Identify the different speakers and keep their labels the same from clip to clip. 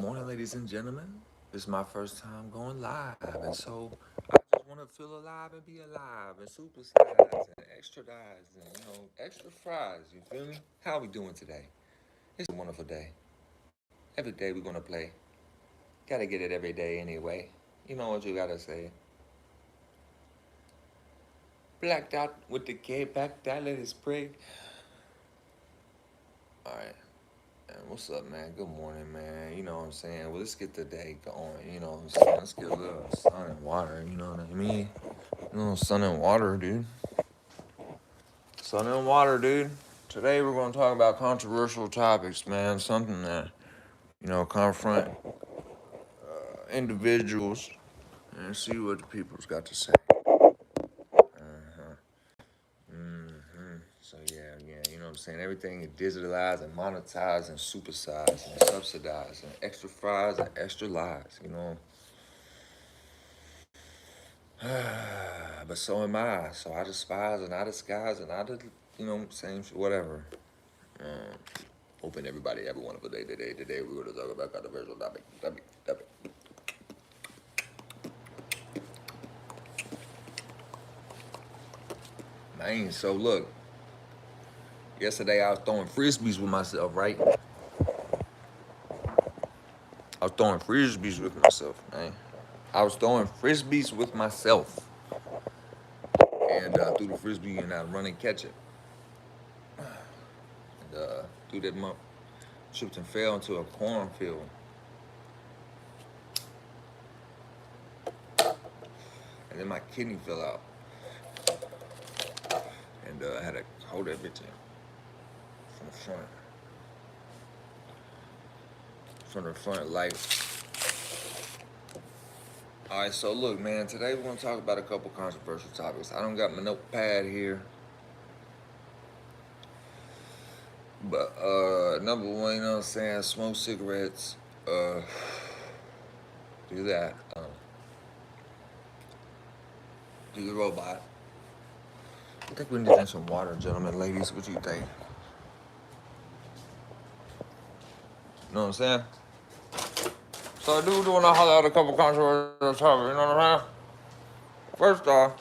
Speaker 1: morning, ladies and gentlemen. This is my first time going live, and so I just want to feel alive and be alive, and supersize and extra dies, and extra fries. You feel me? How we doing today? It's a wonderful day. Every day we're gonna play. Gotta get it every day anyway. You know what you gotta say. Blacked out with the K, backed out, let it spray. All right. What's up, man? Good morning, man. You know what I'm saying? Well, let's get the day going. You know what I'm saying? Let's get a little sun and water. You know what I mean? Sun and water, dude. Sun and water, dude. Today we're going to talk about controversial topics, man. Something that, confront individuals and see what the people's got to say. Uh-huh. So, yeah, you know what I'm saying? Everything is digitalized and monetized and supersized and subsidized and extra fries and extra lies, you know? But so am I. So I despise and I disguise and I did, same shit, whatever. Um, Open everybody, every wonderful day today. Today we're going to talk about controversial topic. Man, so look, yesterday I was throwing frisbees with myself, right? I was throwing frisbees with myself, man. I was throwing frisbees with myself. And threw the frisbee and I'd run and catch it. And threw that month, tripped and fell into a cornfield. And then my kidney fell out. And I had to hold that bitch in from the front. From the front light. Alright, so look, man, today we're going to talk about a couple controversial topics. I don't got my notepad here. But number one, you know what I'm saying, smoke cigarettes, do that. Do the robot. I think we need to drink some water, gentlemen, ladies. What you think? You know what I'm saying? So I do want to holler out a couple controversial topics, you know what I'm saying? First off,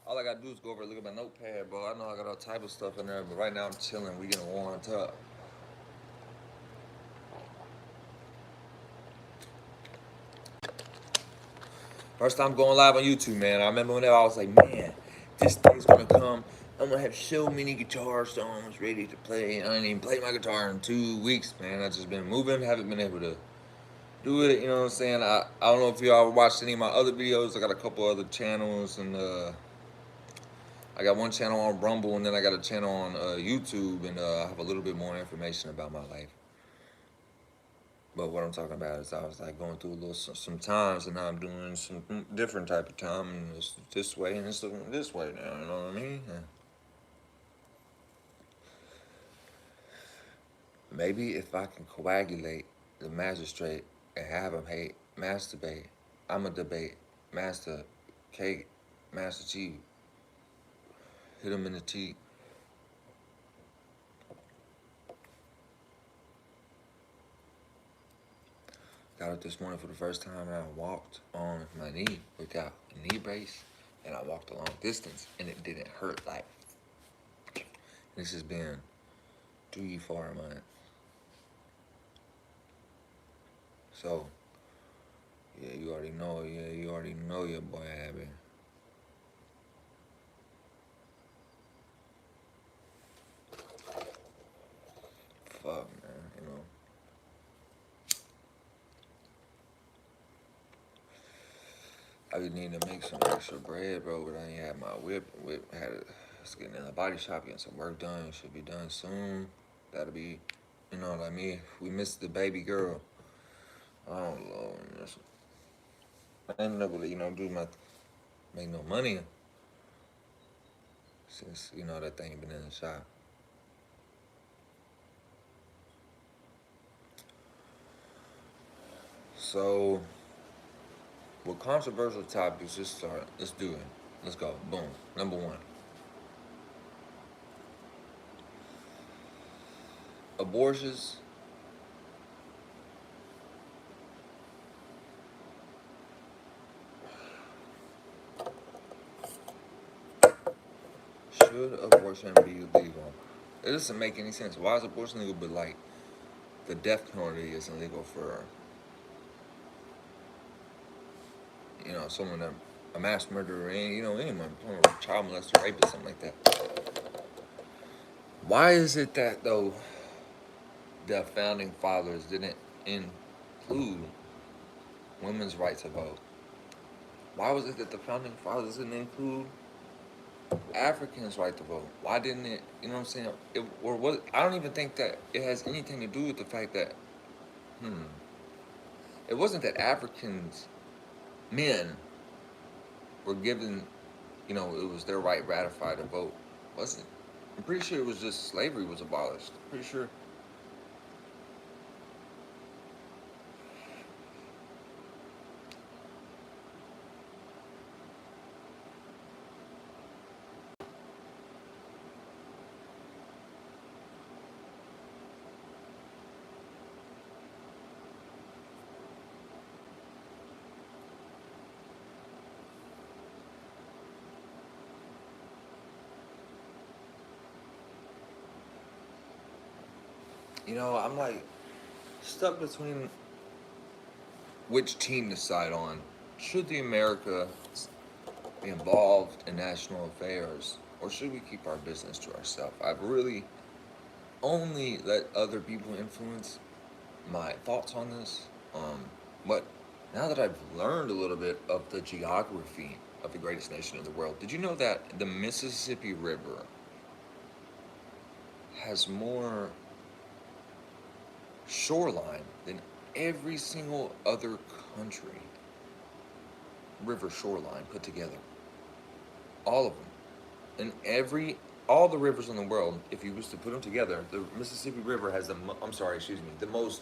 Speaker 1: all I gotta do is go over and look at my notepad, bro. I know I got all type of stuff in there, but right now I'm chilling. We getting warmed up. First time going live on YouTube, man. I remember whenever I was like, man, this thing's gonna come. I'm gonna have so many guitar songs ready to play. I didn't even play my guitar in 2 weeks, man. I just been moving, haven't been able to do it. You know what I'm saying? I don't know if y'all watched any of my other videos. I got a couple other channels, and I got one channel on Rumble, and then I got a channel on YouTube, and I have a little bit more information about my life. But what I'm talking about is I was like going through a little some times, and now I'm doing some different type of time, and it's this way, and it's looking this way now. You know what I mean? Maybe if I can coagulate the magistrate and have him hate masturbate, I'ma debate Master Cake, Master Chief, hit him in the teeth. Got up this morning for the first time, and I walked on my knee without a knee brace, and I walked a long distance, and it didn't hurt. Like, this has been 3-4 months. So, yeah, you already know. Yeah, you already know your boy Abby. Fuck, man, you know. I just need to make some extra bread, bro, but I ain't had my whip. Whip had it. It's getting in the body shop, getting some work done. Should be done soon. That'll be, you know what I mean? We missed the baby girl. I don't know. I ain't able to, make no money since, that thing been in the shop. So, with controversial topics, let's start. Let's do it. Let's go. Boom. Number one. abortions. Should abortion be legal? It doesn't make any sense. Why is abortion legal, but like the death penalty isn't legal for someone that a mass murderer, anyone, child molester, rapist, something like that. Why is it that though the founding fathers didn't include women's right to vote? Why was it that the founding fathers didn't include Africans' right to vote? Why didn't it? You know what I'm saying? Or what? I don't even think that it has anything to do with the fact that it wasn't that Africans men were given, it was their right ratified to vote, wasn't it? I'm pretty sure it was just slavery was abolished. Pretty sure. I'm like stuck between which team to side on. Should the America be involved in national affairs, or should we keep our business to ourselves? I've really only let other people influence my thoughts on this. But now that I've learned a little bit of the geography of the greatest nation in the world, did you know that the Mississippi River has more shoreline than every single other country river shoreline put together? All of them. And all the rivers in the world, if you was to put them together, the Mississippi River has the most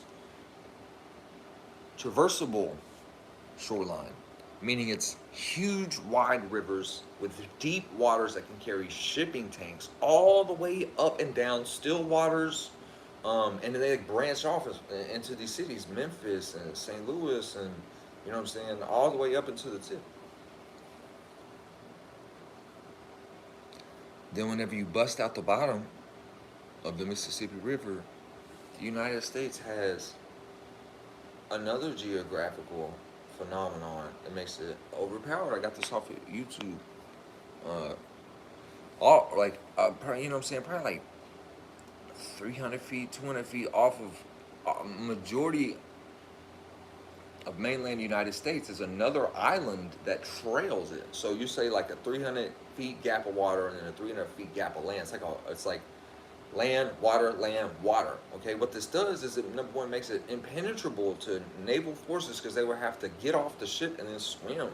Speaker 1: traversable shoreline, meaning it's huge, wide rivers with deep waters that can carry shipping tanks all the way up and down still waters. And then they branch off into these cities, Memphis and St. Louis, and you know what I'm saying, all the way up into the tip. Then whenever you bust out the bottom of the Mississippi River, the United States has another geographical phenomenon that makes it overpowered. I got this off of YouTube. You know what I'm saying? Probably like 300 feet, 200 feet off of majority of mainland United States is another island that trails it. So you say like a 300 feet gap of water and then a 300 feet gap of land. It's like land, water, land, water. Okay, what this does is it, number one, makes it impenetrable to naval forces because they would have to get off the ship and then swim.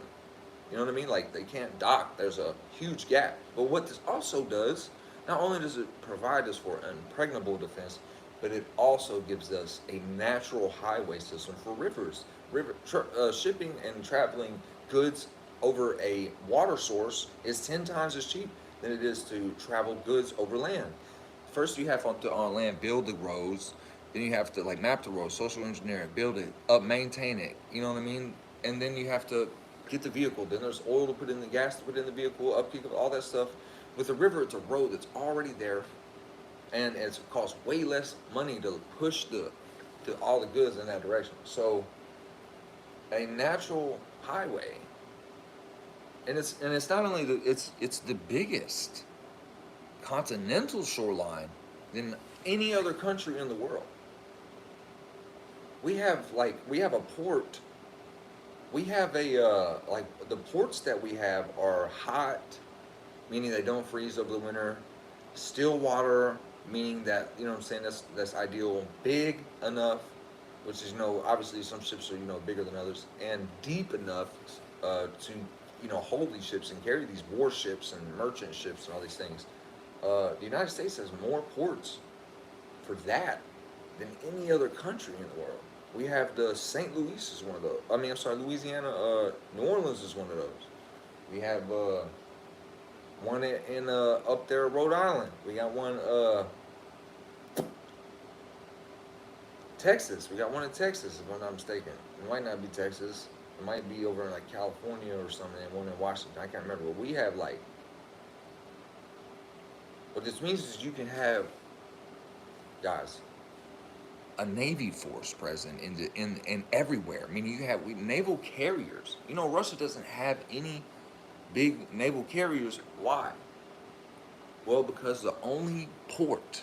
Speaker 1: You know what I mean? Like they can't dock. There's a huge gap. But what this also does, not only does it provide us for impregnable defense, but it also gives us a natural highway system for rivers. Shipping and traveling goods over a water source is 10 times as cheap than it is to travel goods over land. First, you have to on land build the roads, then you have to like map the road, social engineer it, build it up, maintain it. You know what I mean? And then you have to get the vehicle. Then there's oil to put in, the gas to put in the vehicle, upkeep, all that stuff. With a river, it's a road that's already there, and it costs way less money to push all the goods in that direction. So a natural highway, and it's not only it's the biggest continental shoreline than any other country in the world. We have a port. We have the ports that we have are hot, meaning they don't freeze over the winter. Still water, meaning that, you know what I'm saying, that's ideal. Big enough, which is, obviously some ships are, bigger than others, and deep enough to, hold these ships and carry these warships and merchant ships and all these things. The United States has more ports for that than any other country in the world. We have the St. Louis is one of those. Louisiana. New Orleans is one of those. We have one in up there, Rhode Island. We got one. Texas. We got one in Texas, if I'm not mistaken. It might not be Texas. It might be over in like California or something, and one in Washington. I can't remember. But we have like, what this means is you can have, guys, a Navy force present in everywhere. I mean, you have naval carriers. You know, Russia doesn't have any big naval carriers. Why? Well, because the only port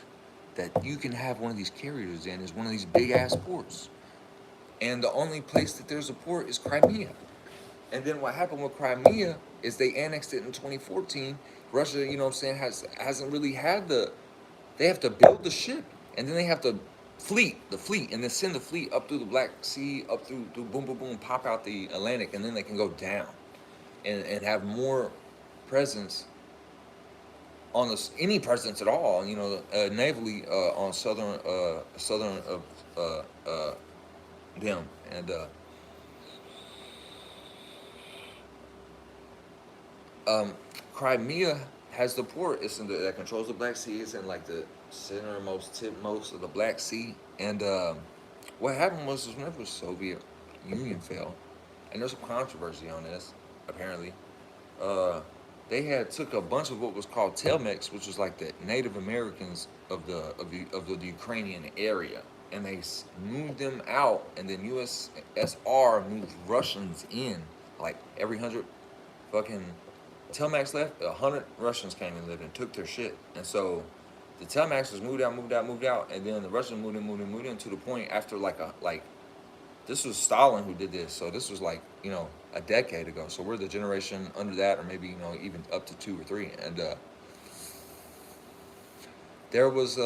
Speaker 1: that you can have one of these carriers in is one of these big ass ports. And the only place that there's a port is Crimea. And then what happened with Crimea is they annexed it in 2014. Russia, you know what I'm saying, hasn't really had they have to build the ship, and then they have to the fleet, and then send the fleet up through the Black Sea, up through boom, boom, boom, pop out the Atlantic, and then they can go down and have more presence on any presence at all, you know, navally on southern of them. And Crimea has the port. It's that controls the Black Sea. It's in like the centermost, tipmost of the Black Sea. And what happened was whenever the Soviet Union fell, and there's some controversy on this, apparently, they had took a bunch of what was called Telmex, which was like the Native Americans of the Ukrainian area, and they moved them out, and then USSR moved Russians in, like every 100 fucking Telmax left, 100 Russians came and lived and took their shit. And so the Telmax was moved out, and then the Russians moved in to the point after this was Stalin who did this. So this was like, you know, a decade ago. So we're the generation under that, or maybe, you know, even up to 2 or 3. And there was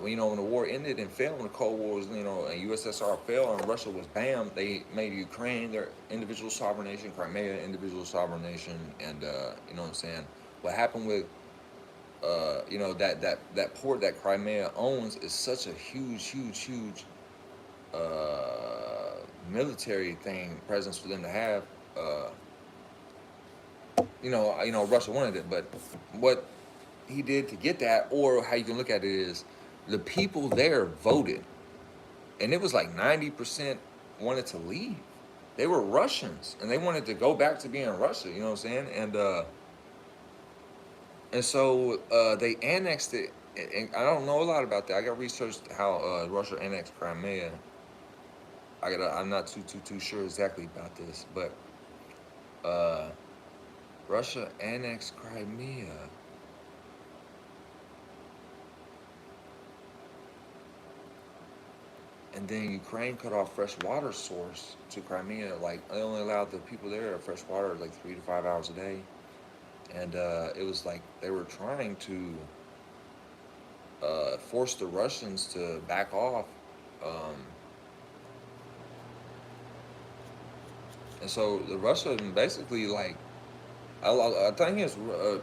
Speaker 1: you know, when the war ended and fell, when the Cold War was, you know, and USSR fell and Russia was bam, they made Ukraine their individual sovereign nation, Crimea individual sovereign nation, and you know what I'm saying. What happened with you know, that port that Crimea owns is such a huge military thing, presence for them to have. You know, Russia wanted it, but what he did to get that, or how you can look at it, is the people there voted, and it was like 90% wanted to leave. They were Russians, and they wanted to go back to being Russia. You know what I'm saying? And so they annexed it. And I don't know a lot about that. I got researched how Russia annexed Crimea. I'm not too sure exactly about this, but Russia annexed Crimea. And then Ukraine cut off fresh water source to Crimea. Like, they only allowed the people there fresh water like 3 to 5 hours a day. And it was like they were trying to force the Russians to back off. And so the Russian basically, like, I think it's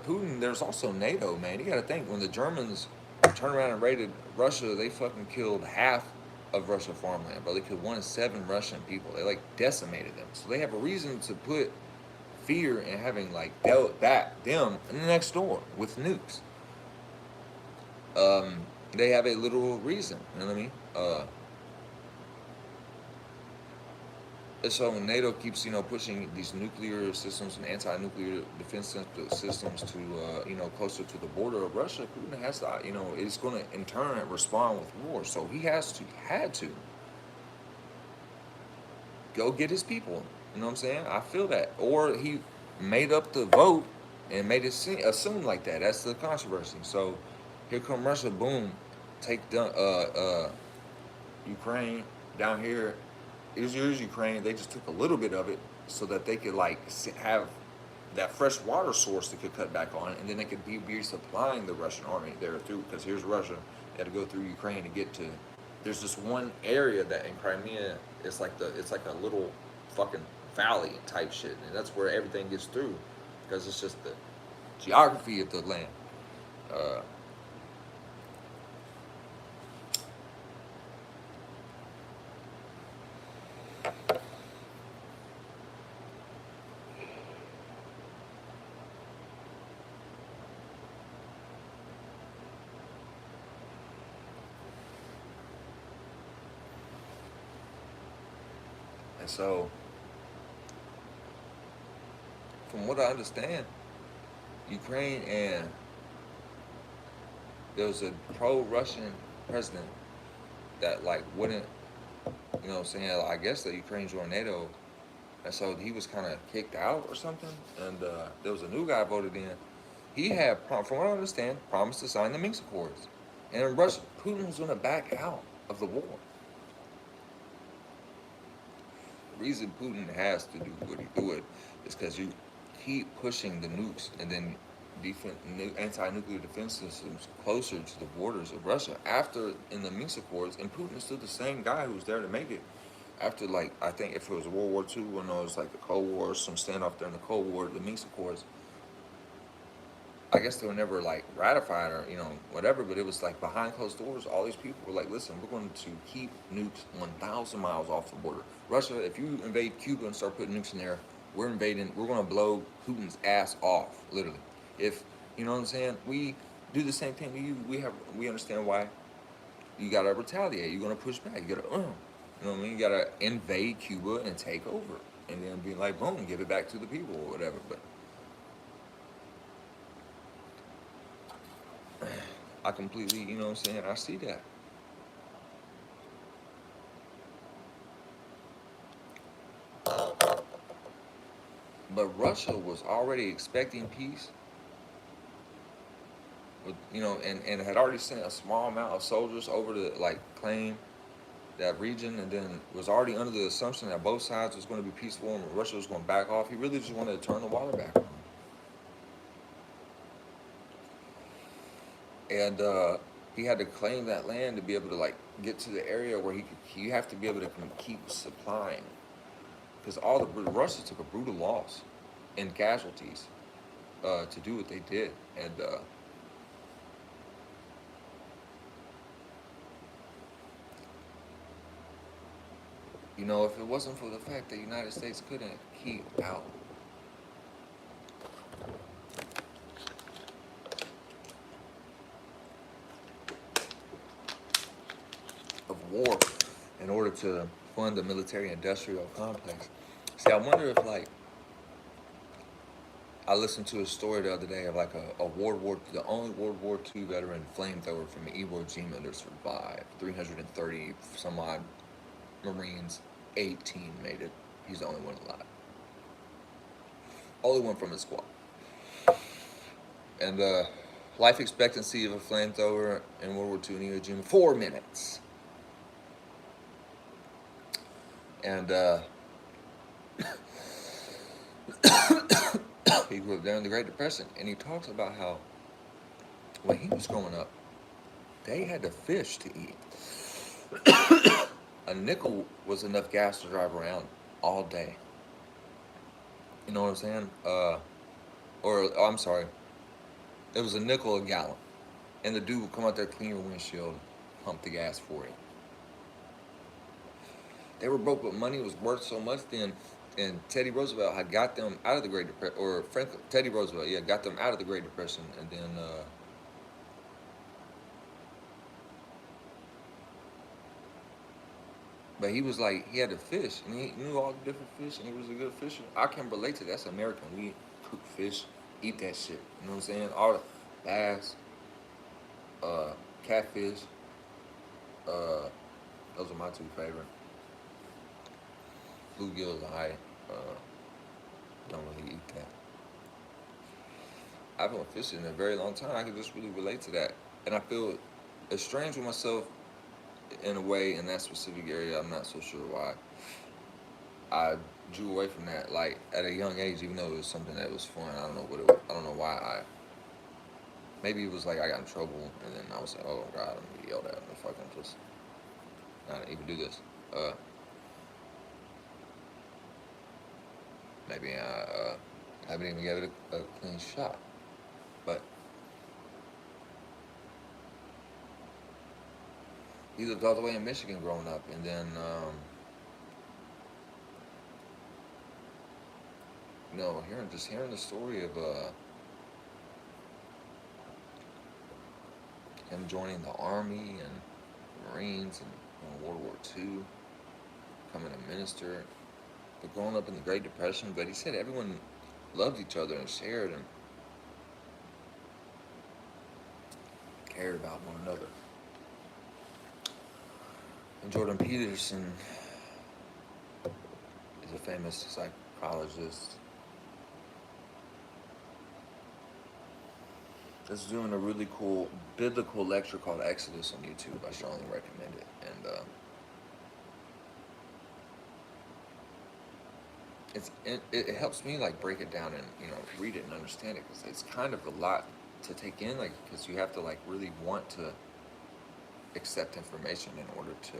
Speaker 1: Putin. There's also NATO, man. You got to think, when the Germans turned around and raided Russia, they fucking killed half of Russian farmland, bro. They killed 1 in 7 Russian people. They like decimated them. So they have a reason to put fear in having like them next door with nukes. They have a literal reason. You know what I mean? And so NATO keeps, you know, pushing these nuclear systems and anti-nuclear defense systems to, you know, closer to the border of Russia. Putin has to, you know, is going to in turn respond with war. So he had to go get his people. You know what I'm saying? I feel that. Or he made up the vote and made it assume like that. That's the controversy. So here come Russia, boom, take Ukraine down here. Here's Ukraine. They just took a little bit of it so that they could like have that fresh water source they could cut back on, and then they could be supplying the Russian army there through. Because here's Russia, they had to go through Ukraine to get to. There's this one area that in Crimea, it's like a little fucking valley type shit, and that's where everything gets through, because it's just the geography of the land. And so, from what I understand, Ukraine and there was a pro-Russian president that like wouldn't, you know what I'm saying? I guess that Ukraine joined NATO, and so he was kind of kicked out or something. And there was a new guy voted in. He had, from what I understand, promised to sign the Minsk Accords, and Russia, Putin was going to back out of the war. The reason Putin has to do what he do it is because you keep pushing the nukes and then anti-nuclear defense systems closer to the borders of Russia. After in the Minsk Accords, and Putin is still the same guy who was there to make it. After like I think if it was World War II, when it was like the Cold War, some standoff during the Cold War, the Minsk Accords. I guess they were never like ratified or whatever, but it was like behind closed doors. All these people were like, "Listen, we're going to keep nukes 1,000 miles off the border. Russia, if you invade Cuba and start putting nukes in there, we're invading. We're going to blow Putin's ass off, literally. If you know what I'm saying, we do the same thing to you. We understand why you got to retaliate. You're going to push back. You got to, you know what I mean? You got to invade Cuba and take over, and then be like, boom, give it back to the people or whatever. But I completely, you know what I'm saying? I see that. But Russia was already expecting peace, with, and had already sent a small amount of soldiers over to like claim that region, and then was already under the assumption that both sides was going to be peaceful and Russia was going to back off. He really just wanted to turn the water back on. And he had to claim that land to be able to like get to the area where you have to be able to keep supplying, because Russia took a brutal loss in casualties to do what they did. And if it wasn't for the fact that the United States couldn't keep out of war in order to fund the military-industrial complex. See, I wonder if like I listened to a story the other day of like the only World War II veteran flamethrower from Iwo Jima that survived. 330 some odd Marines, 18 made it. He's the only one alive. Only one from his squad. And life expectancy of a flamethrower in World War II in Iwo Jima, 4 minutes. And he grew up during the Great Depression, and he talks about how when he was growing up, they had to fish to eat. A nickel was enough gas to drive around all day. You know what I'm saying? I'm sorry, it was a nickel a gallon, and the dude would come out there, clean your windshield, pump the gas for you. They were broke, but money was worth so much then. And Teddy Roosevelt had got them out of the Great Depression, or Teddy Roosevelt, yeah, got them out of the Great Depression, and then but he was like, he had to fish, and he knew all the different fish, and he was a good fisher. I can relate to that. That's American. We cook fish, eat that shit. You know what I'm saying? All the bass, catfish, those are my two favorite. Bluegills, I don't really eat that. I've been fishing in a very long time. I can just really relate to that, and I feel estranged with myself in a way in that specific area. I'm not so sure why. I drew away from that like at a young age, even though it was something that was fun. I don't know what it was. I don't know why. Maybe it was like I got in trouble, and then I was like, oh God, I'm gonna yell at him if I can just not even do this. Maybe I haven't even given it a clean shot. But he lived all the way in Michigan growing up, and then hearing the story of him joining the Army and Marines and World War II, becoming a minister. growing up in the Great Depression, but he said everyone loved each other and shared and cared about one another. And Jordan Peterson is a famous psychologist that's doing a really cool biblical lecture called Exodus on YouTube. I strongly recommend it. And it helps me like break it down and read it and understand it, because it's kind of a lot to take in, like, because you have to like really want to accept information in order to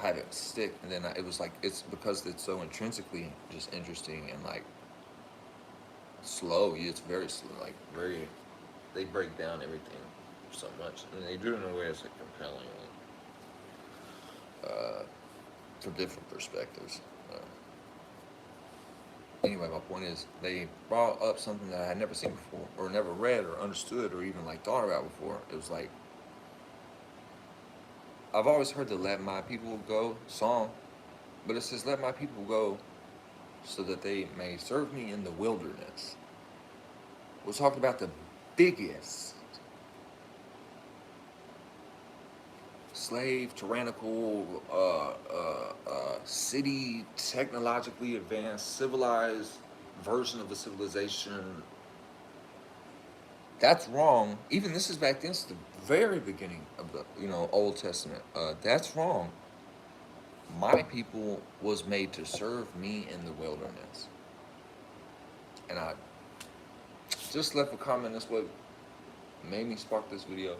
Speaker 1: have it stick. And then it was like, it's because it's so intrinsically just interesting and like slow. It's very slow, like very. They break down everything so much, and they do it in a way that's like compelling, from different perspectives. Anyway, my point is, they brought up something that I had never seen before, or never read, or understood, or even like thought about before. It was like, I've always heard the "Let My People Go" song, but it says "Let my people go, so that they may serve me in the wilderness." We're talking about the biggest slave, tyrannical, city, technologically advanced, civilized version of a civilization. That's wrong. Even this is back then, it's the very beginning of the Old Testament. That's wrong. My people was made to serve me in the wilderness. And I just left a comment. That's what made me spark this video.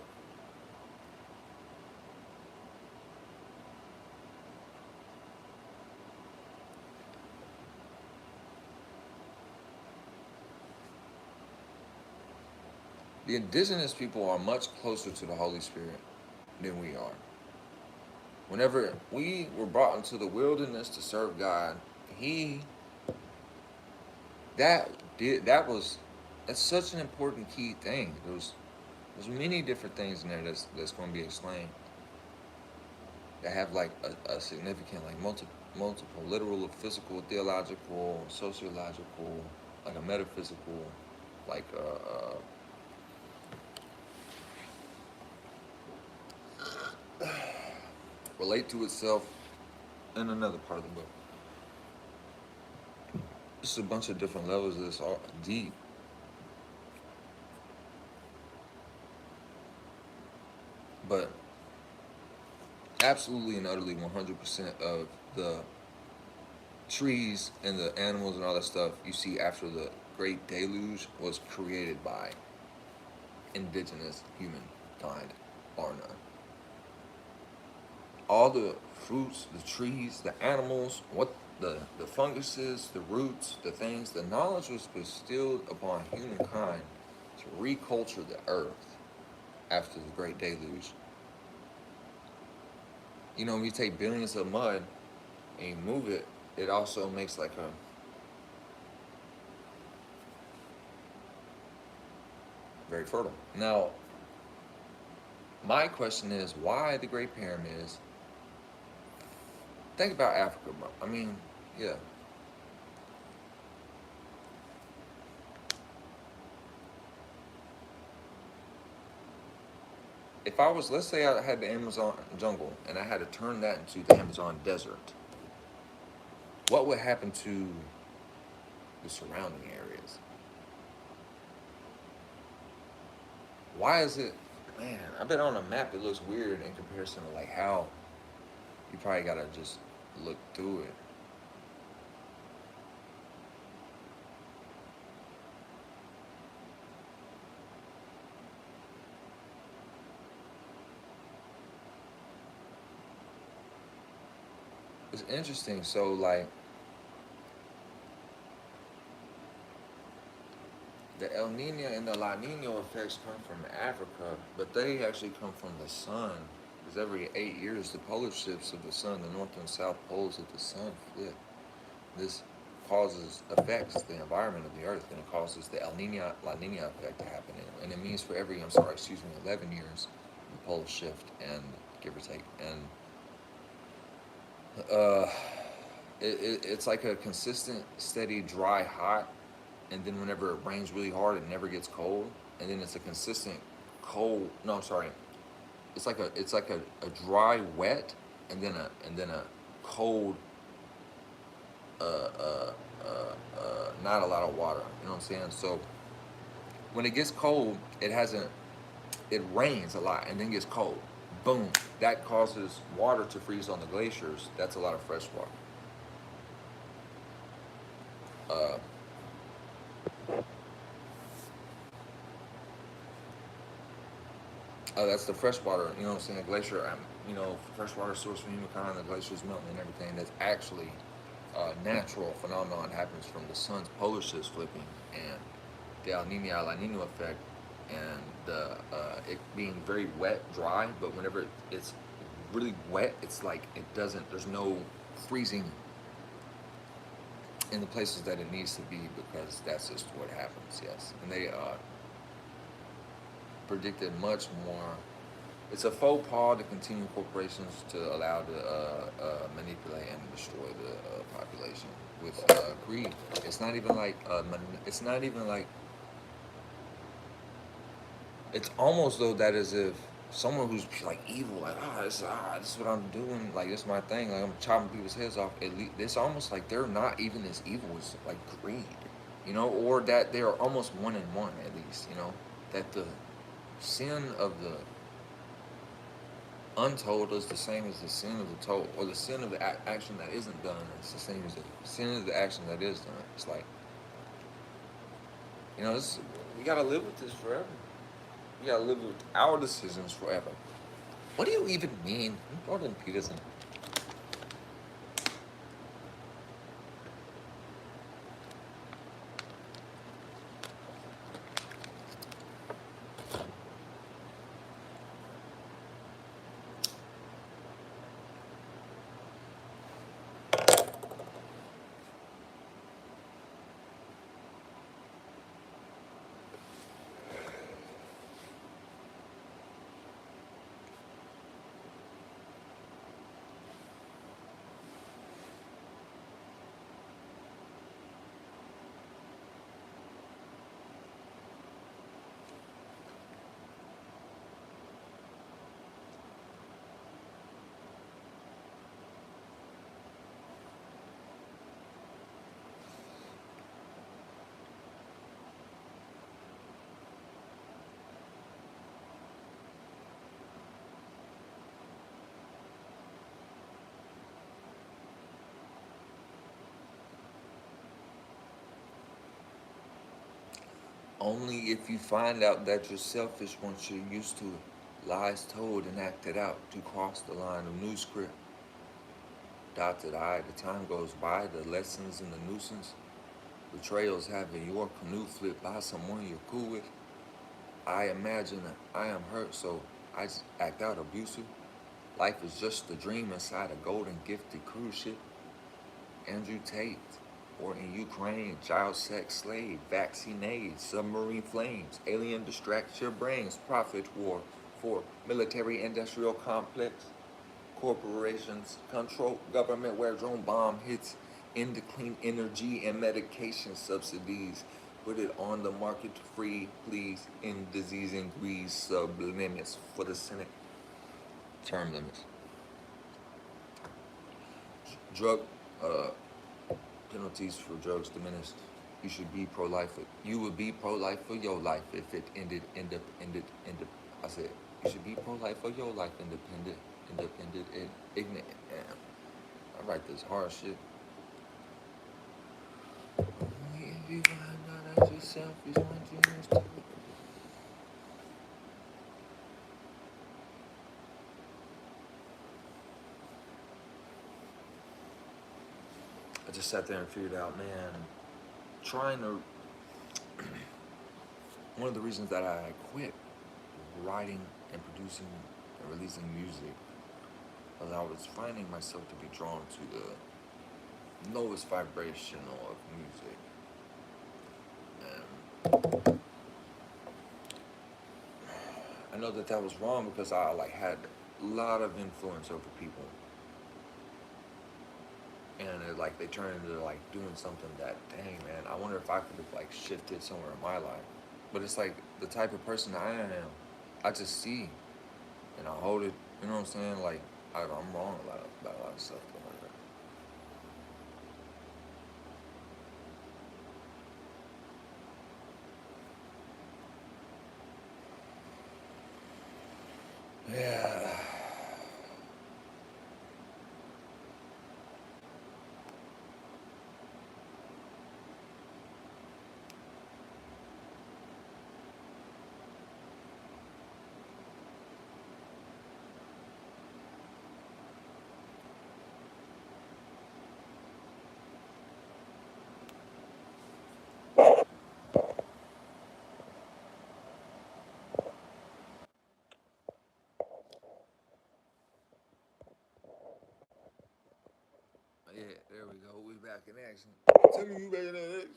Speaker 1: The indigenous people are much closer to the Holy Spirit than we are. Whenever we were brought into the wilderness to serve God, that's such an important key thing. There's many different things in there that's going to be explained that have like a significant, like multiple literal, physical, theological, sociological, like a metaphysical, like relate to itself in another part of the book. Just a bunch of different levels of this, all deep. But absolutely and utterly 100% of the trees and the animals and all that stuff you see after the Great Deluge was created by indigenous humankind, bar none. All the fruits, the trees, the animals, what the funguses, the roots, the things, the knowledge was bestowed upon humankind to reculture the earth after the Great Deluge. When you take billions of mud and you move it, it also makes like a very fertile. Now, my question is, why the Great Pyramids? Think about Africa, bro. I mean, yeah. If I was, let's say I had the Amazon jungle and I had to turn that into the Amazon desert, what would happen to the surrounding areas? Why is it, man, I bet on a map it looks weird in comparison to like how you probably gotta just look through it. It's interesting. So like the El Nino and the La Nino effects come from Africa, but they actually come from the sun. Because every 8 years, the polar shifts of the sun, the north and south poles of the sun flip. This affects the environment of the earth, and it causes the El Nino, La Nina effect to happen. And it means for every, 11 years, the poles shift, and give or take. And it's like a consistent, steady, dry, hot, and then whenever it rains really hard, it never gets cold, and then it's a consistent cold. No, I'm sorry. It's like a dry, wet, and then a cold, not a lot of water. You know what I'm saying? So when it gets cold, it rains a lot and then gets cold. Boom. That causes water to freeze on the glaciers. That's a lot of fresh water. Uh, that's the fresh water. You know what I'm saying? Glacier. Freshwater source for humankind. The glaciers melting and everything. That's actually a natural phenomenon happens from the sun's polar shifts flipping and the El Nino La Nino effect, and it being very wet, dry. But whenever it's really wet, it's like it doesn't. There's no freezing in the places that it needs to be because that's just what happens. Yes, and they predicted much more. It's a faux pas to continue corporations to allow to manipulate and destroy the population with greed. It's not even like it's not even like it's almost though that as if someone who's like evil, like this is what I'm doing, like this is my thing, like I'm chopping people's heads off. At least it's almost like they're not even as evil as like greed, or that they are almost one in one at least, that the sin of the untold is the same as the sin of the told, or the sin of the action that isn't done. It's the same as the sin of the action that is done. It's like we gotta live with this forever. We gotta live with our decisions forever. What do you even mean? Jordan Peterson. Only if you find out that you're selfish once you're used to it. Lies told and acted out to cross the line of new script. Dotted I, the time goes by, the lessons and the nuisance. Betrayals having your canoe flipped by someone you're cool with. I imagine that I am hurt, so I just act out abusive. Life is just a dream inside a golden gifted cruise ship. Andrew Tate, or in Ukraine, child sex slave, vaccine aid, submarine flames, alien distracts your brains, profit war for military industrial complex, corporations control government where drone bomb hits into clean energy and medication subsidies. Put it on the market free, please, in disease and grease limits for the Senate term limits. Drug uh, penalties for drugs diminished. You should be pro-life. You would be pro-life for your life if it ended. I said you should be pro-life for your life, independent, and ignorant. Damn, I write this hard shit. Only if you find out as yourself is one genius too. I just sat there and figured out, man, trying to. One of the reasons that I quit writing and producing and releasing music was I was finding myself to be drawn to the lowest vibrational of music. And I know that that was wrong because I like had a lot of influence over people. and it, like they turn into like doing something that, dang man, I wonder if I could have like shifted somewhere in my life. But it's like the type of person I am. I just see and I hold it. You know what I'm saying? Like I'm wrong about a lot of stuff. Yeah. Yeah, there we go. We back in action. Tell me you back in action.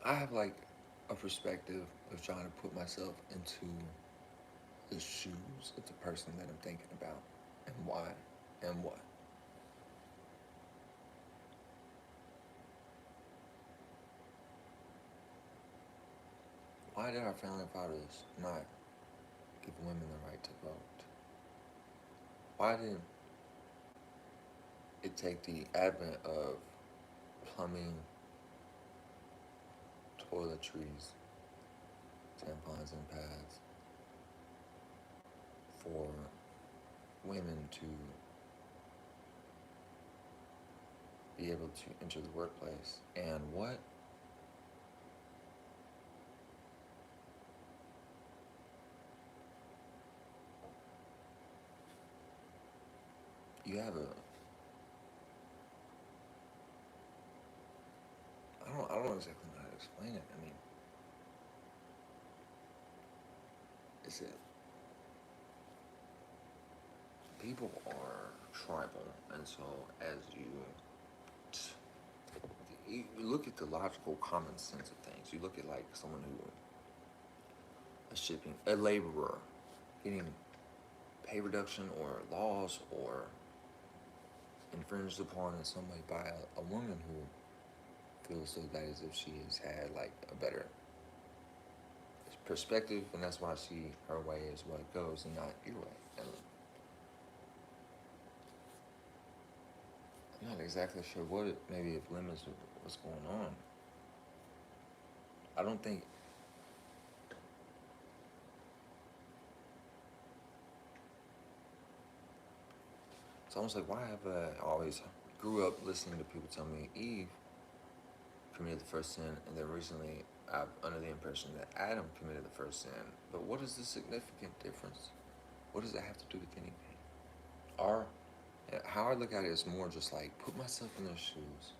Speaker 1: I have like a perspective of trying to put myself into the shoes of the person that I'm thinking about and why and what. Why did our founding fathers not give women the right to vote? Why didn't it take the advent of plumbing, toiletries, tampons, and pads for women to be able to enter the workplace? And what? You have a, I don't exactly know how to explain it. I mean, it's a, people are tribal, and so as you look at the logical common sense of things, you look at like someone who, a laborer getting pay reduction or laws or infringed upon in some way by a woman who feels so that as if she has had like a better perspective, and that's why her way is what goes and not your way. And I'm not exactly sure what it maybe it limits what's going on. I don't think it's almost like why have I always grew up listening to people tell me Eve committed the first sin, and then recently I'm under the impression that Adam committed the first sin. But what is the significant difference? What does that have to do with anything? Or how I look at it is more just like put myself in their shoes.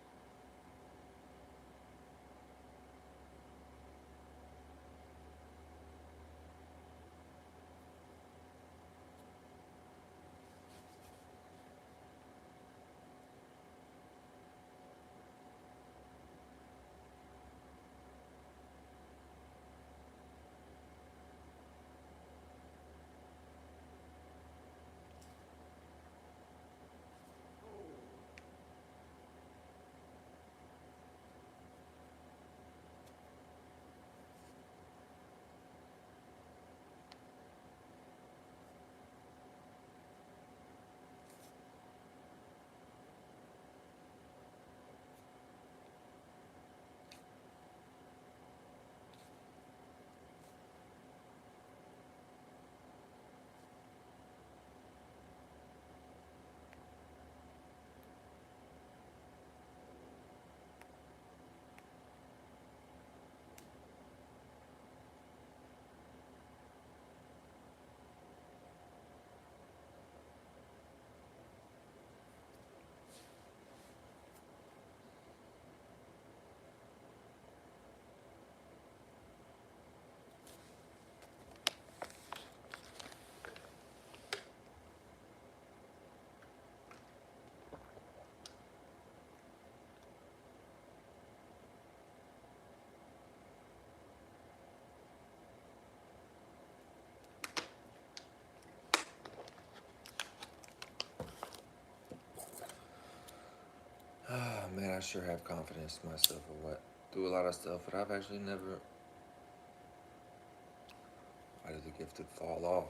Speaker 1: Man, I sure have confidence in myself or what. Do a lot of stuff, but I've actually never. Why did the gifted fall off?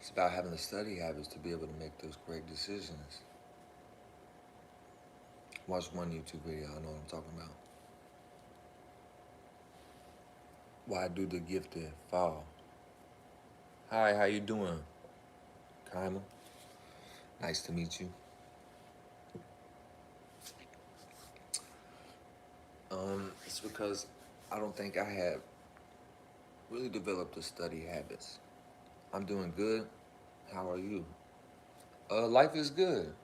Speaker 1: It's about having the study habits to be able to make those great decisions. Watch one YouTube video, I know what I'm talking about. Why do the gifted fall? Hi, how you doing? Kaima. Nice to meet you. It's because I don't think I have really developed the study habits. I'm doing good. How are you? Life is good.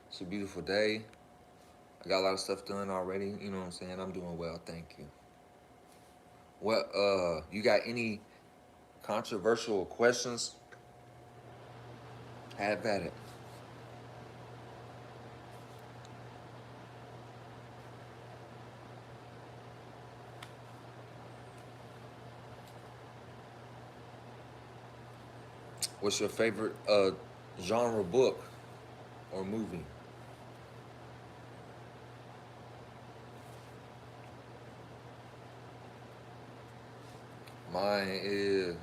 Speaker 1: It's a beautiful day. I got a lot of stuff done already. You know what I'm saying? I'm doing well, thank you. What? You got any controversial questions? Have at it. What's your favorite genre book or movie? Mine is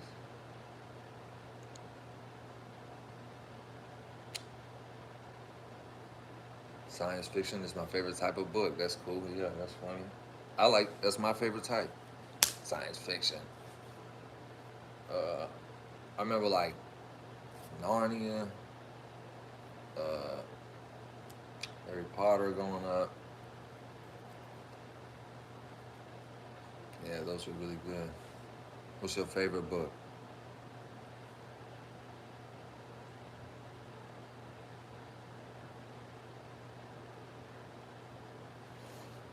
Speaker 1: science fiction. Is my favorite type of book. That's cool. Yeah, that's funny. That's my favorite type. Science fiction. Uh, I remember like Narnia, uh, Harry Potter going up. Yeah, those were really good. What's your favorite book?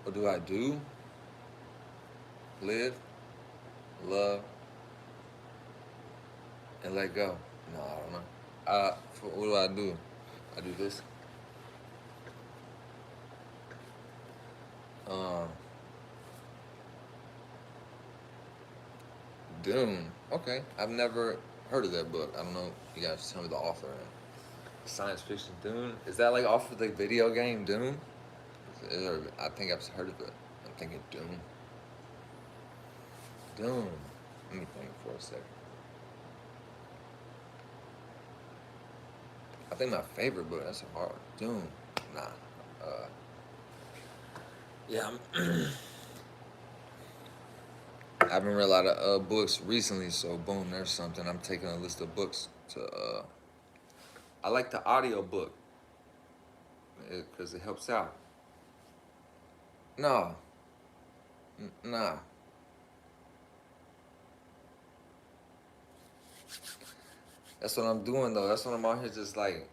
Speaker 1: What do I do? Live, love, and let go. No, I don't know. What do I do? I do this. Um, Dune. Okay, I've never heard of that book. I don't know. You guys tell me the author. Science fiction Dune. Is that like off of the video game Dune? I think I've heard of it. I'm thinking Dune. Dune. Let me think for a second. I think my favorite book. That's a hard one. Dune. Nah. Uh, yeah. I haven't read a lot of books recently, so boom, there's something. I'm taking a list of books to. I like the audio book because it helps out. No, nah. That's what I'm doing though. That's what I'm out here just like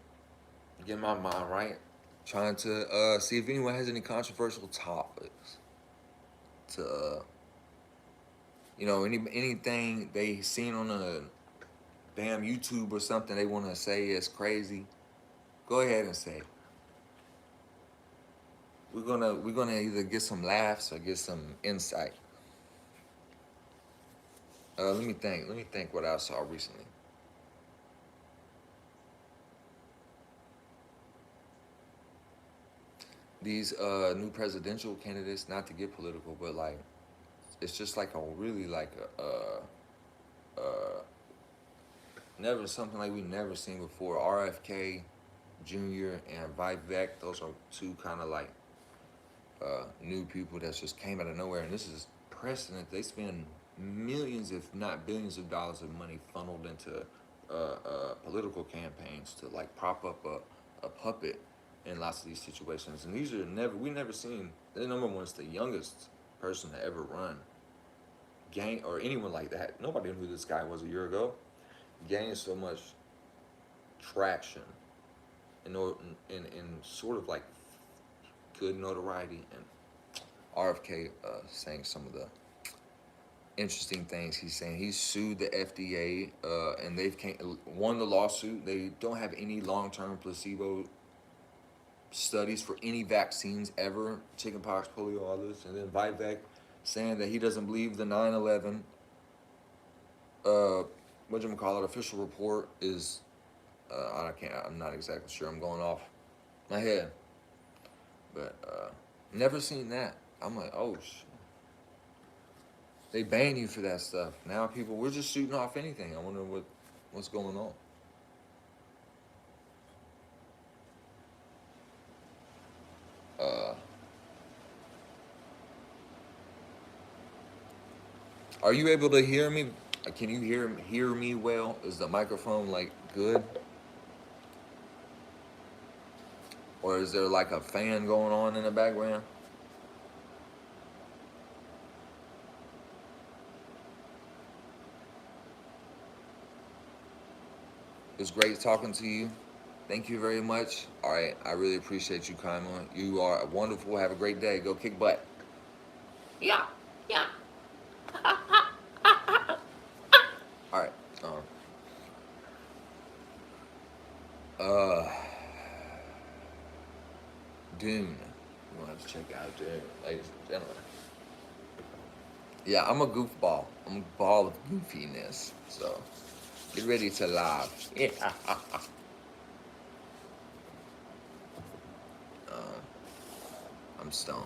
Speaker 1: getting my mind right, trying to see if anyone has any controversial topics to, anything they seen on a damn YouTube or something they want to say is crazy. Go ahead and say it. We're gonna either get some laughs or get some insight. Let me think. Let me think what I saw recently. These new presidential candidates, not to get political, but like it's just like a really like never something like we never seen before. RFK Jr. and Vivek, those are two kind of like new people that just came out of nowhere, and this is precedent. They spend millions, if not billions, of dollars of money funneled into political campaigns to like prop up a puppet in lots of these situations. And these are never seen. The number one is the youngest person to ever run gang or anyone like that. Nobody knew who this guy was a year ago. Gained so much traction in sort of like good notoriety, and RFK saying some of the interesting things he's saying. He sued the FDA, and they've won the lawsuit. They don't have any long-term placebo studies for any vaccines ever, chickenpox, polio, all this. And then Vivek saying that he doesn't believe the 9/11 whatchamacallit, official report is, I'm not exactly sure. I'm going off my head. But never seen that. I'm like, oh, they ban you for that stuff. Now people, we're just shooting off anything. I wonder what's going on. Uh, are you able to hear me? Can you hear me well? Is the microphone like good, or is there like a fan going on in the background? It's great talking to you. Thank you very much. All right, I really appreciate you, Kaima. You are wonderful. Have a great day. Go kick butt. Yeah, yeah. All right. Uh, Dune. You want to check out Dune, ladies and gentlemen. Yeah, I'm a goofball. I'm a ball of goofiness. So get ready to laugh. Yeah. I'm stoned.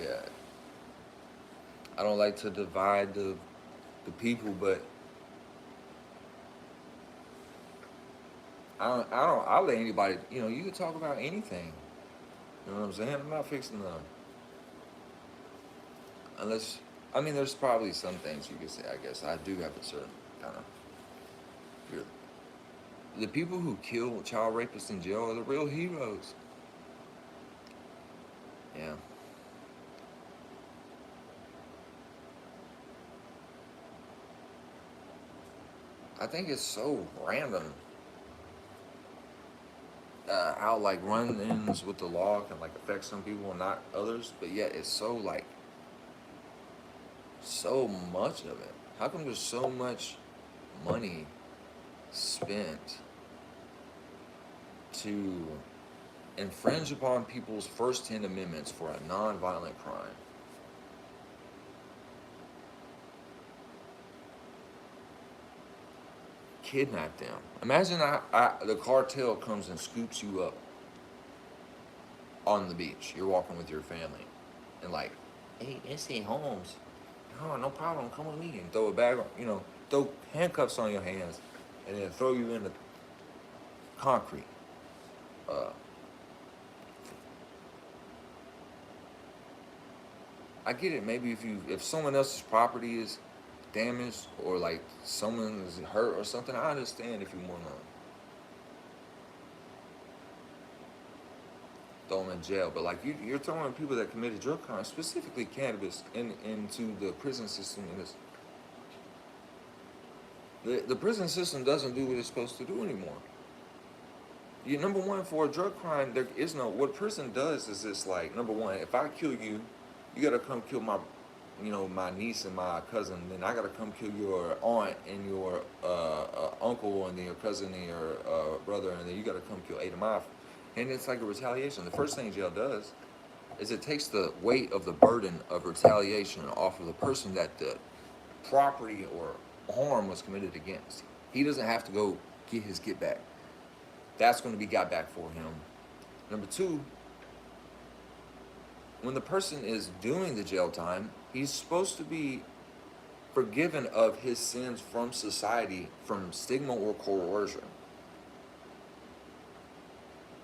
Speaker 1: Yeah. I don't like to divide the people, but I'll let anybody, you can talk about anything. You know what I'm saying? I'm not fixing them. Unless, I mean, there's probably some things you could say, I guess. I do have a certain kind of fear. The people who kill child rapists in jail are the real heroes. Yeah. I think it's so random how like run-ins with the law can like affect some people and not others, but yet it's so like so much of it. How come there's so much money spent to infringe upon people's first 10 amendments for a non-violent crime? Kidnap them. Imagine the cartel comes and scoops you up on the beach. You're walking with your family, and like, hey, S.A. Holmes, oh, no problem, come with me, and throw a bag, throw handcuffs on your hands, and then throw you in the concrete. Uh, I get it. Maybe if someone else's property is damaged or like someone is hurt or something, I understand if you want to throw them in jail. But like you're throwing people that committed drug crimes, specifically cannabis, into the prison system. And the prison system doesn't do what it's supposed to do anymore. You number one, for a drug crime, there is no, what prison does is this, like, number one, if I kill you, you gotta come kill my niece and my cousin, then I gotta come kill your aunt and your uncle and then your cousin and your brother, and then you gotta come kill 8 of my, and it's like a retaliation. The first thing jail does is it takes the weight of the burden of retaliation off of the person that the property or harm was committed against. He doesn't have to go get his get back. That's going to be got back for him. Number two, when the person is doing the jail time, he's supposed to be forgiven of his sins from society, from stigma or coercion.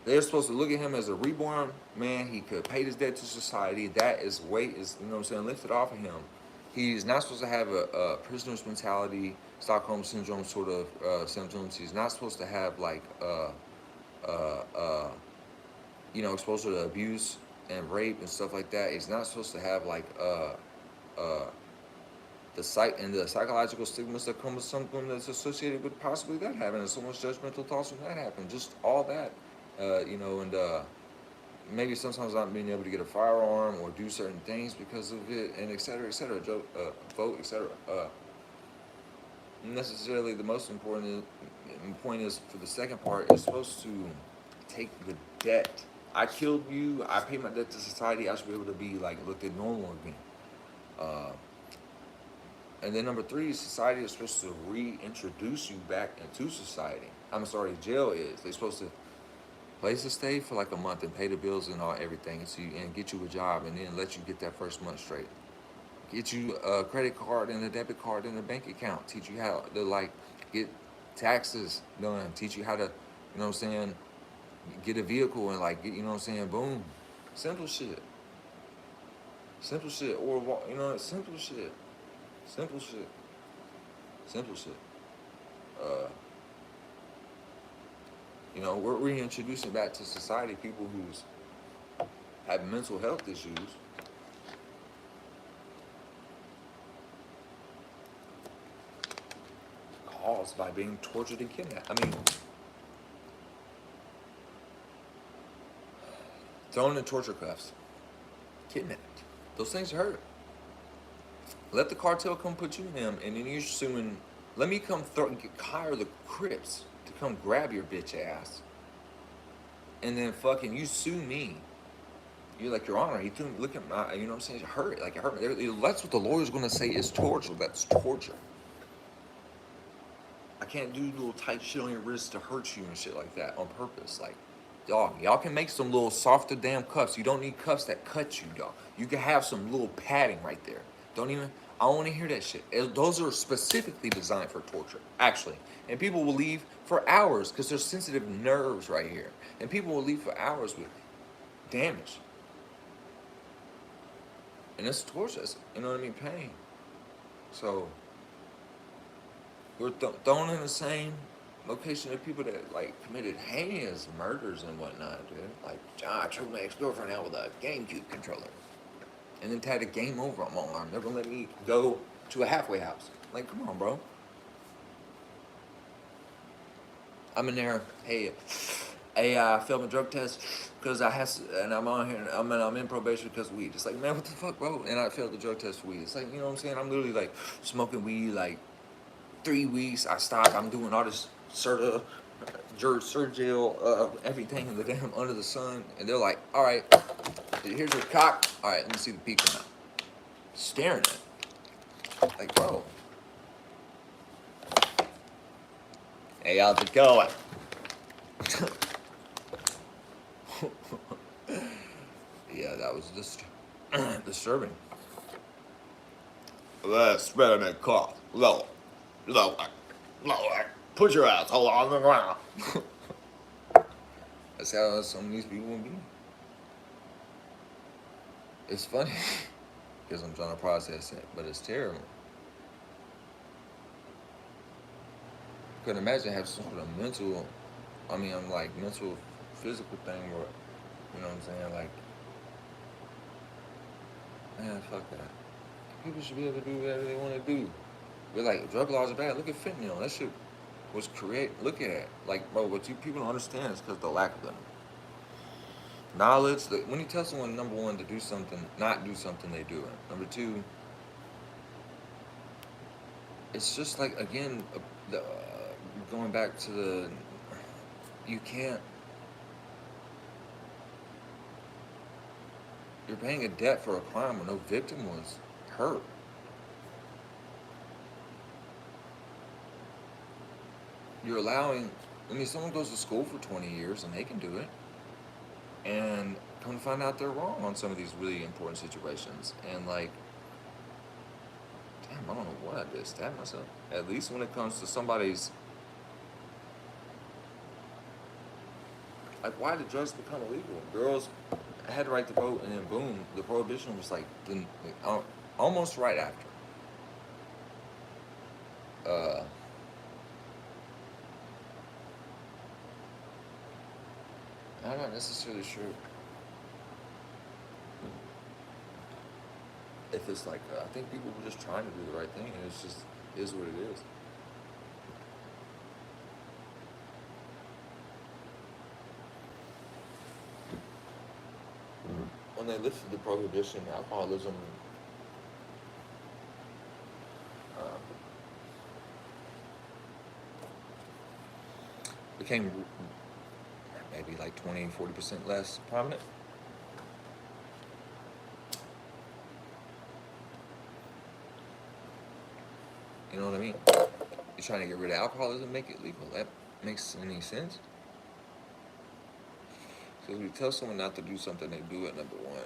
Speaker 1: They're supposed to look at him as a reborn man. He could pay his debt to society. That is weight is, lifted off of him. He's not supposed to have a prisoner's mentality, Stockholm syndrome sort of symptoms. He's not supposed to have like exposure to abuse and rape and stuff like that. He's not supposed to have like the psychological stigmas that come with something that's associated with possibly that happening, and so much judgmental thoughts when that happened. Just all that, and maybe sometimes not being able to get a firearm or do certain things because of it, and et cetera, vote, et cetera. Necessarily the most important point is for the second part is supposed to take the debt I killed you. I paid my debt to society. I should be able to be like looked at normal again. Uh, and then number three, society is supposed to reintroduce you back into society. I'm sorry, jail is. They're supposed to place to stay for like a month and pay the bills and all everything, and, so and get you a job, and then let you get that first month straight. Get you a credit card and a debit card and a bank account. Teach you how to like get taxes done. Teach you how to, you know what I'm saying, get a vehicle and like get, you know what I'm saying, boom. Simple shit. Simple shit. Or, you know, simple shit. Simple shit. Simple shit. Uh, you know, we're reintroducing back to society people who's have mental health issues caused by being tortured and kidnapped. I mean, thrown in torture cuffs, kidnapped. Those things hurt. Let the cartel come put you in them, and then you're assuming, let me come hire the Crips to come grab your bitch ass, and then fucking you sue me. You're like, Your Honor, he threw me, look at my, you know what I'm saying? It hurt, like it hurt. That's what the lawyer's gonna say is torture. That's torture. I can't do little tight shit on your wrist to hurt you and shit like that on purpose. Like, y'all can make some little softer damn cuffs. You don't need cuffs that cut you, dog. You can have some little padding right there. Don't even, I don't want to hear that shit. Those are specifically designed for torture, actually. And people will leave for hours because there's sensitive nerves right here. And people will leave for hours with damage. And it's torture, you know what I mean, pain. So, we're thrown in the same location of people that like committed heinous murders and whatnot, dude. Like, I choked my ex-girlfriend out with a GameCube controller, and then tied a game over on my arm. They're gonna let me go to a halfway house. Like, come on, bro. I'm in there. Hey, I failed my drug test because I has to, and I'm on here. I'm in probation because of weed. It's like, man, what the fuck, bro? And I failed the drug test for weed. It's like, you know what I'm saying? I'm literally like smoking weed like 3 weeks. I stopped. I'm doing all this Sergio, everything in the damn under the sun. And they're like, all right, here's your cock. All right, let me see the peak now. Staring at it. Like, bro. Hey, how's it going? Yeah, that was disturbing. Let's spread that cough. Lower. Put your asshole on the ground. That's how some of these people will be. It's funny because I'm trying to process it, but it's terrible. Couldn't imagine having some sort of mental, I'm like mental, physical thing where, you know what I'm saying, like, man, fuck that. People should be able to do whatever they want to do. We're like, drug laws are bad. Look at fentanyl. That shit was look at it. Like, bro, what you people don't understand is because of the lack of them. Knowledge, when you tell someone, number one, to do something, not do something, they do it. Number two, it's just like, again, going back to you can't, you're paying a debt for a crime where no victim was hurt. You're allowing, someone goes to school for 20 years and they can do it. And come to find out they're wrong on some of these really important situations. And like, damn, I don't know what I did, stab myself. At least when it comes to somebody's, like, why did drugs become illegal? Girls had the right to vote, and then boom, the prohibition was like almost right after. I'm not necessarily sure if it's like, I think people were just trying to do the right thing, and it's just is what it is. When they lifted the prohibition, alcoholism maybe like 20, 40% less prominent. You know what I mean? You're trying to get rid of alcoholism, make it legal. That makes any sense? So if you tell someone not to do something, they do it, number one.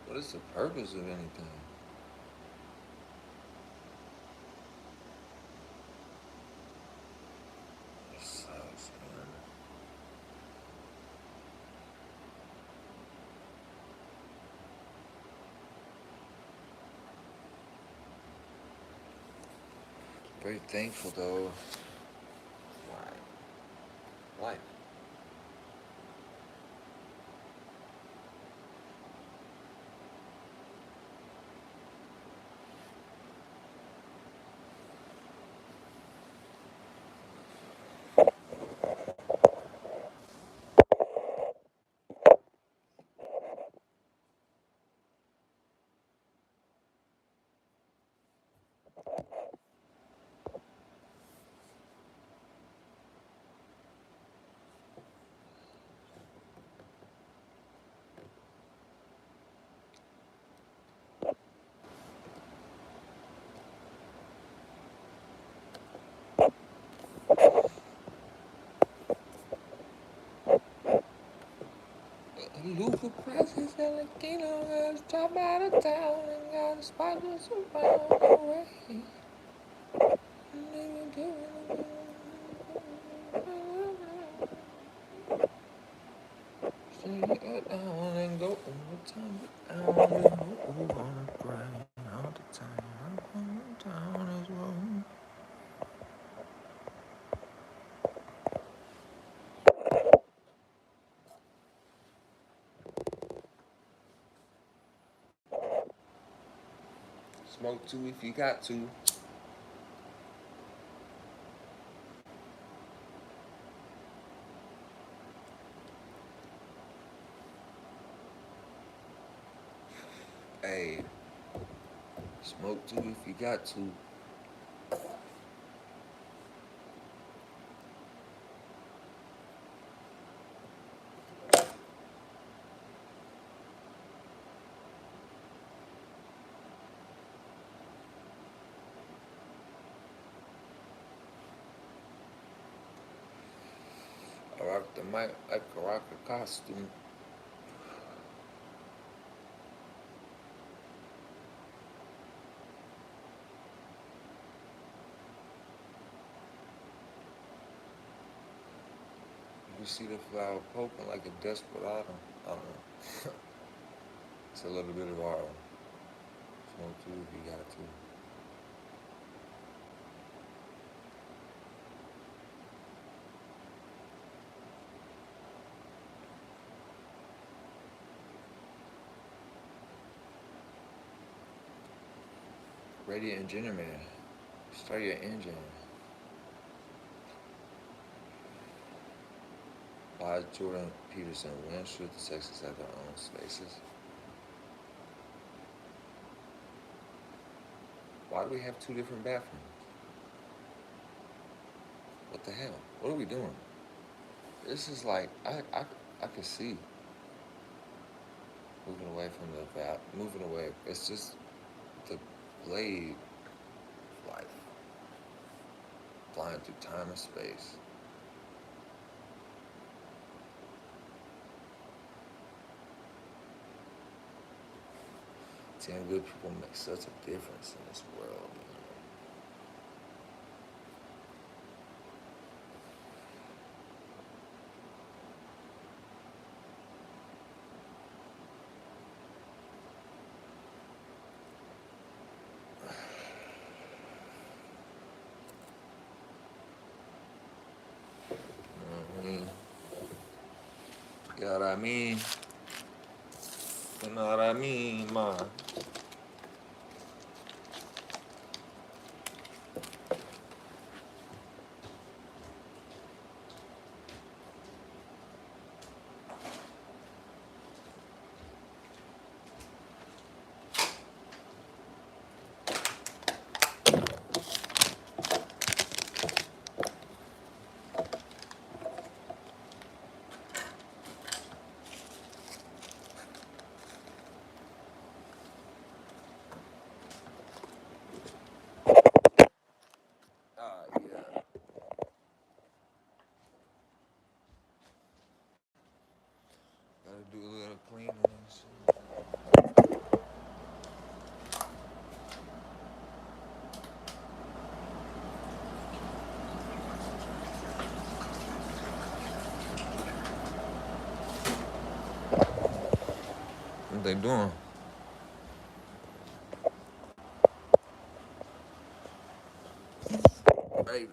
Speaker 1: What is the purpose of anything? It sucks, man. Very thankful though. Why? Life. Luther Prices and Latino girls top out of town and got a spot just around the way. Stay it down and go overtime, down and go over on the grind all the time. I'm down as well. Smoke too if you got to. Hey, smoke too if you got to. I rock the mic like a rocker costume. You see the flower poking like a desperado. I don't know. It's a little bit of our smoke too if you got to. Radiant generator. Start your engine. By Jordan Peterson. When should the sexes have their own spaces? Why do we have two different bathrooms? What the hell? What are we doing? This is like I can see. moving away from the valve, moving away. It's just the blade of life, flying through time and space. Seeing good people make such a difference in this world. You know what I mean? You know what I mean? You know what I mean, man? Yeah. Gotta do a little cleaning and shit. What they doing? Baby.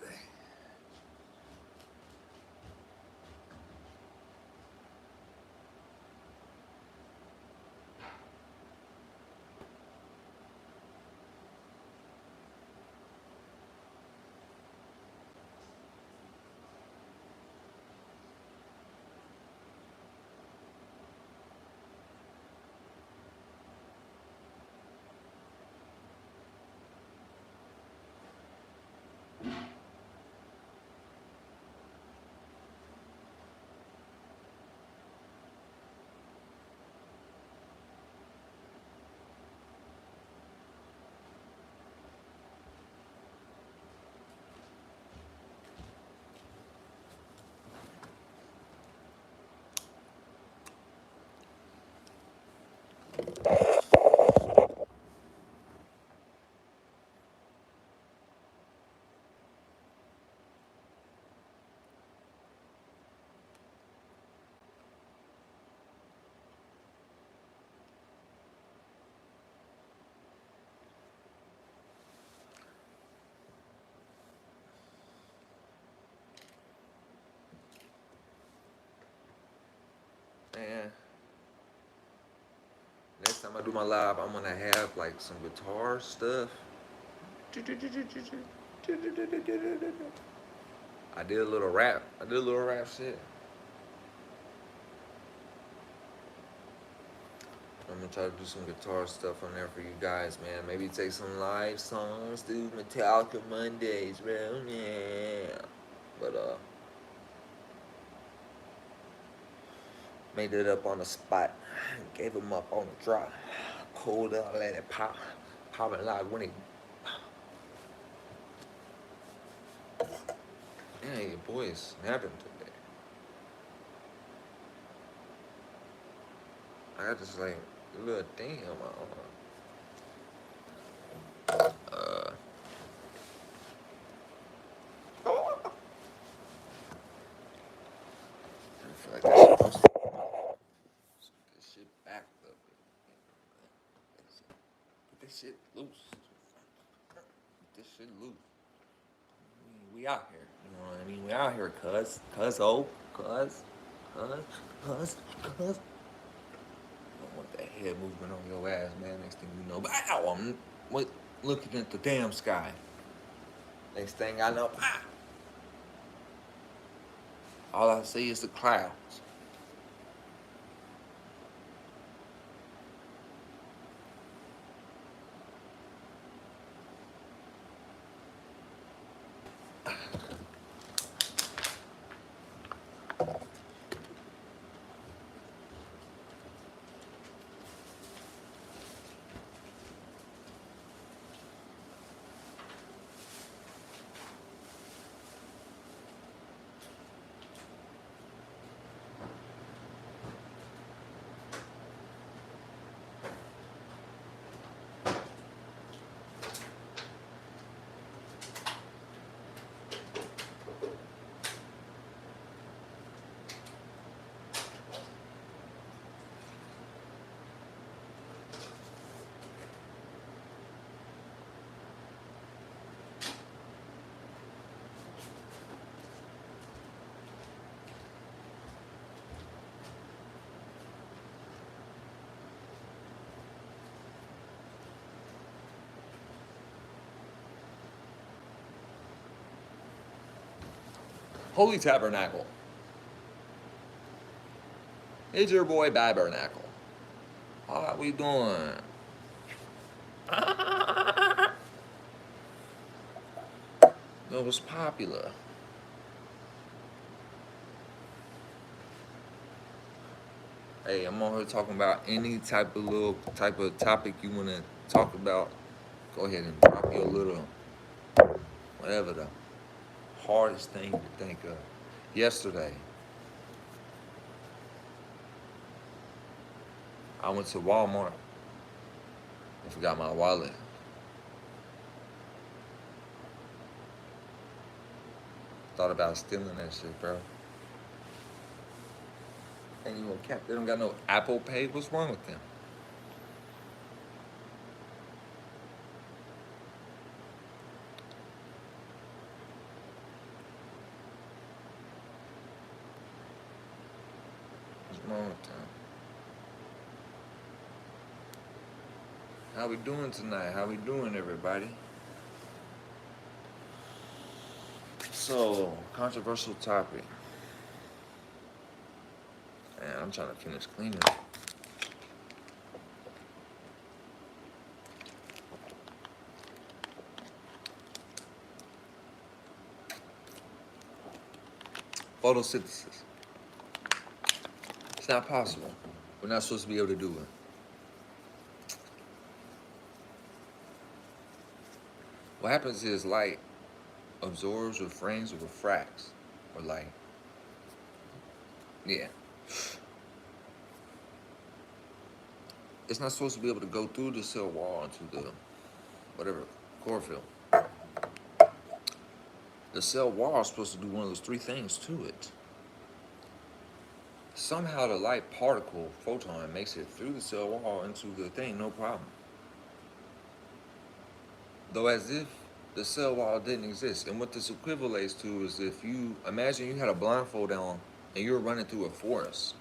Speaker 1: Man, next time I do my live, I'm gonna have like some guitar stuff. I did a little rap. I did a little rap shit. I'm gonna try to do some guitar stuff on there for you guys, man. Maybe take some live songs, do Metallica Mondays, bro. Yeah. But made it up on the spot. Gave them up on the drop. Pulled up, let it pop. Popping like when it. Yeah, your boy is snapping today. I got this like little thing on my arm. I feel like I should post this shit back up. Get this shit loose. Get this shit loose. We out here. You know what I mean? We out here, cuz. Cuz. Cuz. Don't want that head movement on your ass, man. Next thing you know, ow, I'm looking at the damn sky. Next thing I know, all I see is the clouds. Holy Tabernacle. It's your boy Babernacle. How we doing? It was popular. Hey, I'm on here talking about any type of topic you want to talk about. Go ahead and drop your little, whatever the hardest thing to think of. Yesterday, I went to Walmart and forgot my wallet. Thought about stealing that shit, bro. Ain't even cap. They don't got no Apple Pay. What's wrong with them? What's wrong with them? How we doing tonight? How we doing, everybody? So, controversial topic. Man, I'm trying to finish cleaning. Photosynthesis. It's not possible. We're not supposed to be able to do it. What happens is light absorbs, refrains, or refracts, or light. Yeah. It's not supposed to be able to go through the cell wall into the whatever chlorophyll. The cell wall is supposed to do one of those three things to it. Somehow the light particle, photon, makes it through the cell wall into the thing, no problem. Though as if the cell wall didn't exist. And what this equivalates to is if you, imagine you had a blindfold on and you're running through a forest.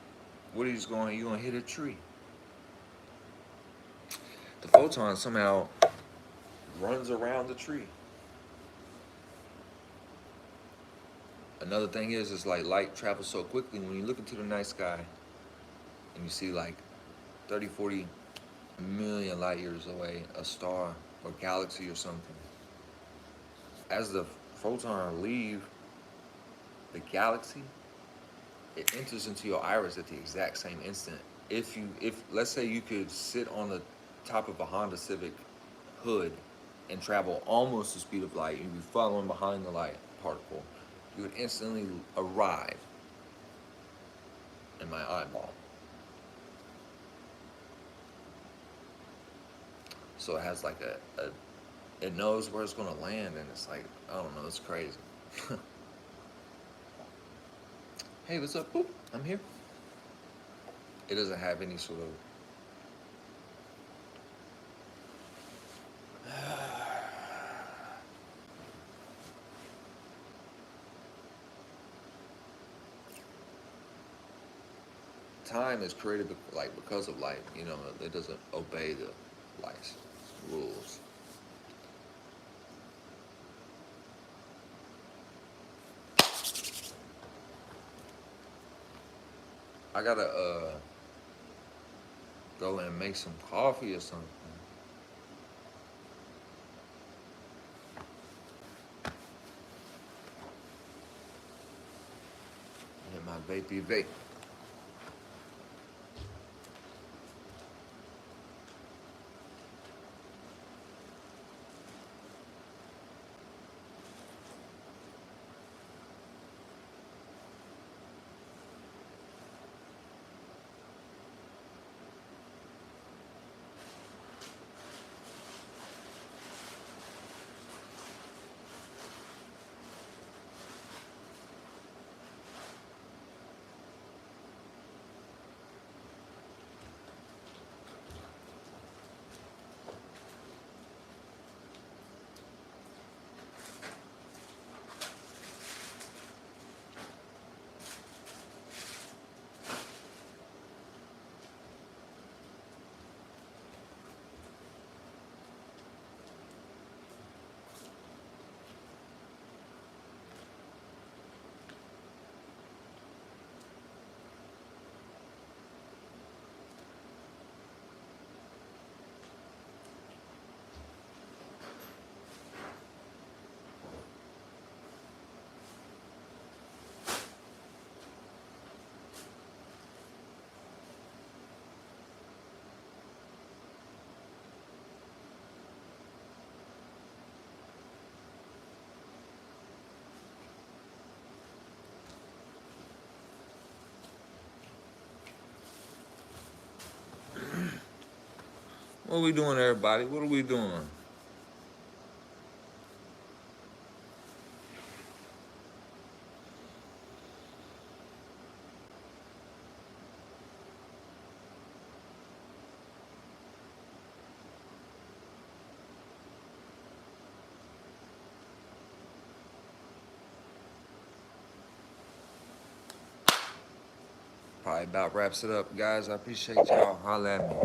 Speaker 1: What are you going, you're going to hit a tree. The photon somehow runs around the tree. Another thing is like light travels so quickly when you look into the night sky and you see like 30, 40 million light years away, a star or galaxy or something. As the photon leave the galaxy, it enters into your iris at the exact same instant. If let's say you could sit on the top of a Honda Civic hood and travel almost the speed of light, you'd be following behind the light particle, you would instantly arrive in my eyeball. So it has like it knows where it's gonna land, and it's like, I don't know, it's crazy. Hey, what's up? Boop, I'm here. It doesn't have any sort of time is created like because of light. You know, it doesn't obey the light's rules. I gotta go and make some coffee or something. Hit my vapey vape. What are we doing, everybody? What are we doing? Probably about wraps it up, guys. I appreciate y'all. Holla at me.